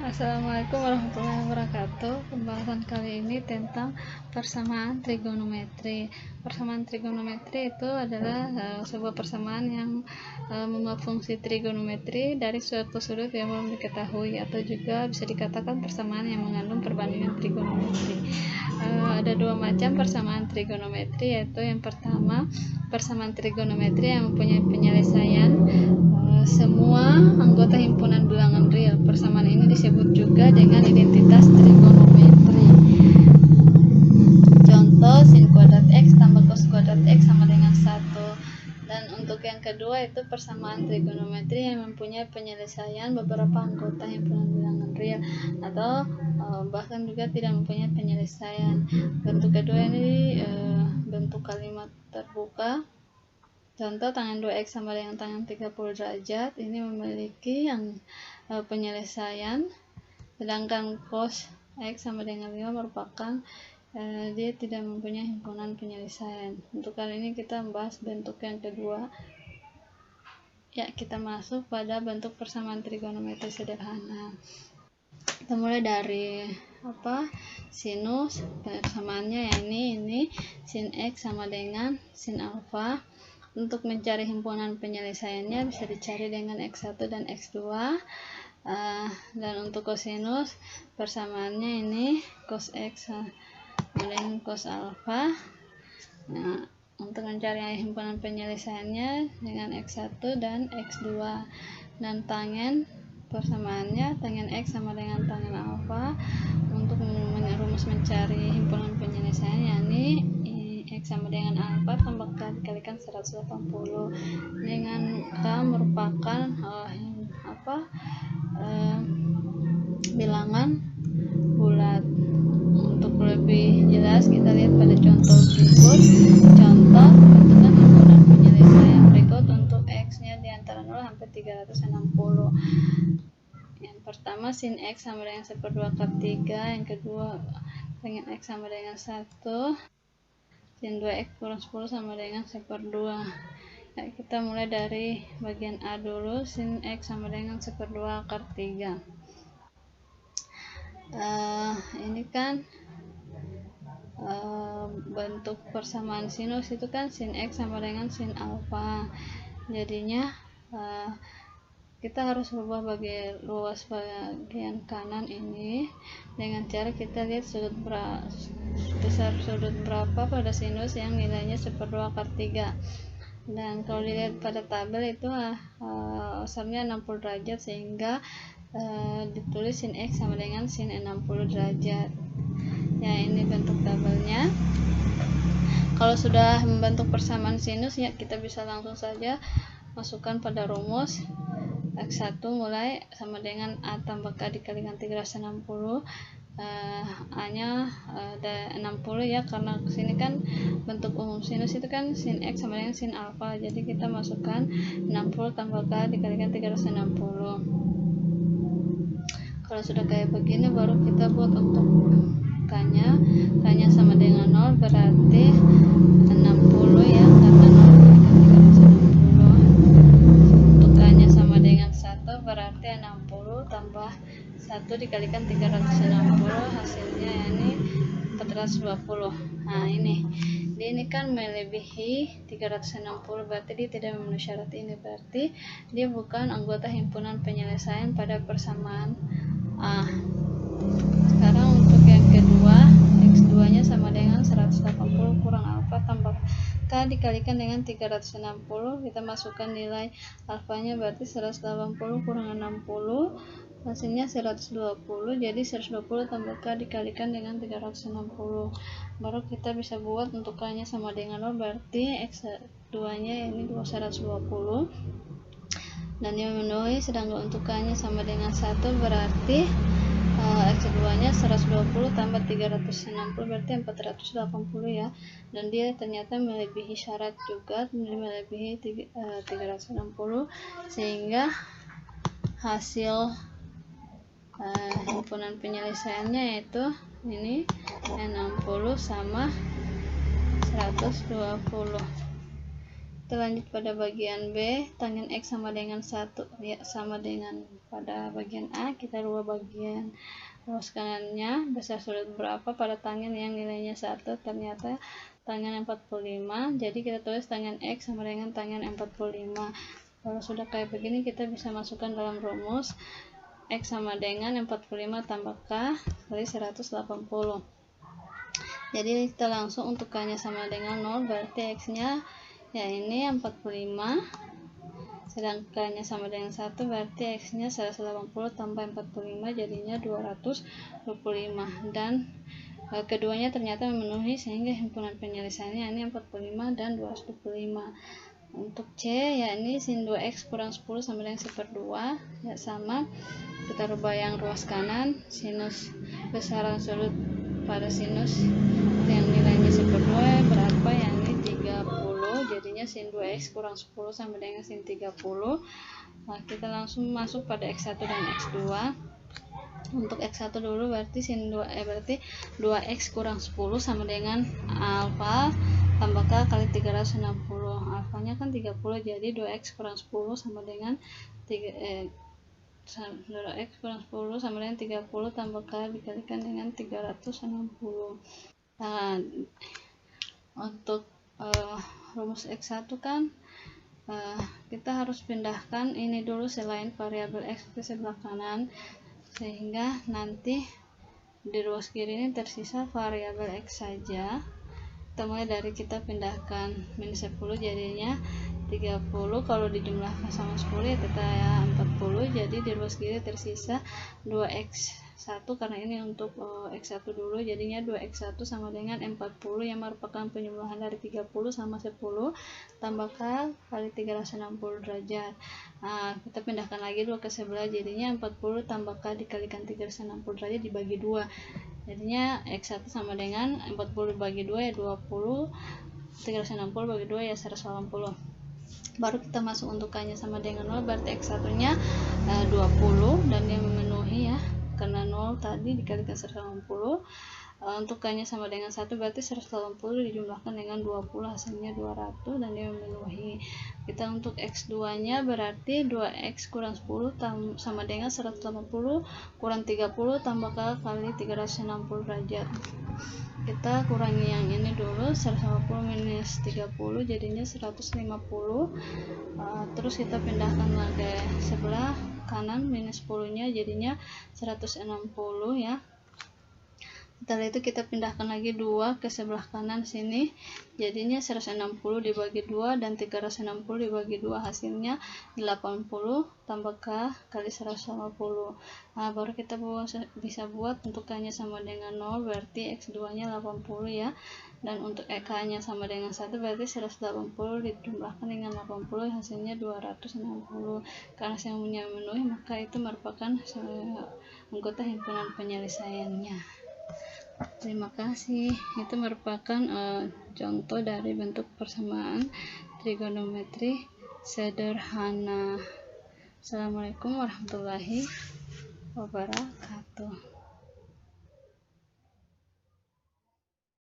Assalamualaikum warahmatullahi wabarakatuh. Pembahasan kali ini tentang persamaan trigonometri. Persamaan trigonometri itu adalah sebuah persamaan yang membuat fungsi trigonometri dari suatu sudut yang belum diketahui, atau juga bisa dikatakan persamaan yang mengandung perbandingan trigonometri. Ada dua macam persamaan trigonometri, yaitu yang pertama persamaan trigonometri yang mempunyai penyelesaian semua anggota himpunan bilangan real. Persamaan ini disebut juga dengan identitas trigonometri. Contoh, sin kuadrat x tambah cos kuadrat x sama dengan 1. Dan untuk yang kedua itu persamaan trigonometri yang mempunyai penyelesaian beberapa anggota himpunan bilangan real, atau bahkan juga tidak mempunyai penyelesaian. Bentuk kedua ini bentuk kalimat terbuka. Contoh, tangan 2x sama dengan tangan 30 derajat ini memiliki yang penyelesaian, sedangkan cos x sama dengan 5 merupakan dia tidak mempunyai himpunan penyelesaian. Untuk kali ini kita membahas bentuk yang kedua. Ya, kita masuk pada bentuk persamaan trigonometri sederhana. Kita mulai dari sinus. Persamaannya ini sin x sama dengan sin alfa. Untuk mencari himpunan penyelesaiannya bisa dicari dengan x1 dan x2. Dan untuk kosinus, persamaannya ini cos x dengan cos alfa. Nah, untuk mencari himpunan penyelesaiannya dengan x1 dan x2. Dan tangen, persamaannya tangen x sama dengan tangen alfa. Untuk rumus mencari himpunan penyelesaiannya ini x sama dengan alfa tambah k dikalikan 180, dengan k merupakan bilangan bulat. Untuk lebih jelas kita lihat pada contoh berikut. Contoh, tentukan himpunan penyelesaian berikut untuk x nya di antara 0 sampai 360. Yang pertama, sin x sama dengan 1/2 kali 3. Yang kedua, dengan x sama dengan 1. Sin 2x kurang 10 sama dengan 1/2. Ya, kita mulai dari bagian A dulu. Sin x sama dengan 1/2 akar 3. Ini kan bentuk persamaan sinus itu kan sin x sama dengan sin alfa. Jadinya kita harus ubah luas bagian kanan ini dengan cara kita lihat besar sudut berapa pada sinus yang nilainya 1/2 akar 3. Dan kalau dilihat pada tabel itu asalnya 60 derajat, sehingga ditulis sin x sama dengan sin 60 derajat. Ya, ini bentuk tabelnya. Kalau sudah membentuk persamaan sinus, ya kita bisa langsung saja masukkan pada rumus. X1 mulai sama dengan A tambah K dikalikan 360. A nya ada 60 ya, karena sini kan bentuk umum sinus itu kan sin x sama dengan sin alfa. Jadi kita masukkan 60 tambah K dikalikan 360. Kalau sudah kayak begini baru kita buat untuk K nya sama dengan 0, berarti 60 ya, karena 0 dikalikan 360. Untuk K nya sama dengan 1, berarti 60 tambah 1 dikalikan 360, hasilnya ini 420. Nah, ini kan melebihi 360, berarti dia tidak memenuhi syarat ini, berarti dia bukan anggota himpunan penyelesaian pada persamaan A. Sekarang untuk yang kedua, x2 nya sama dengan 180 kurang alfa tambah k dikalikan dengan 360. Kita masukkan nilai alfanya, berarti 180 kurang 60, hasilnya 120. Jadi 120 tambah k dikalikan dengan 360. Baru kita bisa buat untuk k nya sama dengan 0, berarti x2 nya ini 120 dan dia memenuhi. Sedangkan untuk k nya sama dengan 1, berarti x2 nya 120 tambah 360 berarti 480 ya, dan dia ternyata melebihi syarat juga, melebihi 360, sehingga hasil himpunan penyelesaiannya yaitu ini 60 sama 120. Kita lanjut pada bagian B, tangent X sama dengan 1, ya sama dengan pada bagian A. Kita rubah bagian ruas kanannya, besar sudut berapa pada tangent yang nilainya 1, ternyata tangent 45. Jadi kita tulis tangent X sama dengan tangent 45. Kalau sudah kayak begini, kita bisa masukkan dalam rumus X sama dengan 45 tambah K kali 180. Jadi kita langsung untuk K-nya sama dengan 0, berarti X-nya ya ini 45, sedangkan nya sama dengan 1, berarti X-nya 180 tambah 45 jadinya 225, dan keduanya ternyata memenuhi sehingga himpunan penyelesaiannya ini 45 dan 225. Untuk C yakni sin 2x kurang 10 sama dengan 1/2, ya sama, kita rubah yang ruas kanan, sinus besaran sudut pada sinus yang nilainya 1/2 berapa, yakni 30, jadinya sin 2x kurang 10 sama dengan sin 30. Nah, kita langsung masuk pada x1 dan x2. Untuk x1 dulu, berarti berarti 2x kurang 10 sama dengan alfa tambah k kali 360. Alfanya kan 30, jadi 2x kurang 10 sama dengan 2x kurang 10 sama dengan 30 tambah k dikalikan dengan 360. Nah, untuk rumus x1 kan kita harus pindahkan ini dulu selain variabel x ke sebelah kanan, sehingga nanti di ruas kiri ini tersisa variabel x saja. Kita mulai dari kita pindahkan minus 10 jadinya 30, kalau dijumlahkan sama 10 ya tetap 40, jadi di ruas kiri tersisa 2x1 karena ini untuk x1 dulu, jadinya 2x1 sama dengan 40 yang merupakan penjumlahan dari 30 sama 10 tambah k kali 360 derajat. Nah, kita pindahkan lagi 2 ke sebelah, jadinya 40 tambah k dikalikan 360 derajat dibagi 2, jadinya x1 sama dengan 40 dibagi 2 ya 20, 360 bagi 2 ya 180. Baru kita masuk untuk k-nya sama dengan 0, berarti x1 nya 20 dan dia memenuhi ya, karena 0 tadi dikalikan 180. Untuk k-nya sama dengan 1, berarti 180 dijumlahkan dengan 20 hasilnya 200 dan dia memenuhi. Kita untuk x2 nya berarti 2x kurang 10 sama dengan 180 kurang 30 tambah k kali 360 derajat. Kita kurangi yang ini dulu, 180 minus 30 jadinya 150. Terus kita pindahkan ke sebelah kanan, minus 10 nya jadinya 160 ya. Setelah itu kita pindahkan lagi 2 ke sebelah kanan sini, jadinya 160 dibagi 2 dan 360 dibagi 2 hasilnya 80 tambah k kali 150. Nah, baru kita bisa buat untuk k nya sama dengan 0, berarti x2 nya 80 ya, dan untuk k nya sama dengan 1 berarti 180 dijumlahkan dengan 80 hasilnya 260. Karena semuanya memenuhi, maka itu merupakan anggota himpunan penyelesaiannya. Terima kasih. Itu merupakan contoh dari bentuk persamaan trigonometri sederhana. Assalamualaikum warahmatullahi wabarakatuh.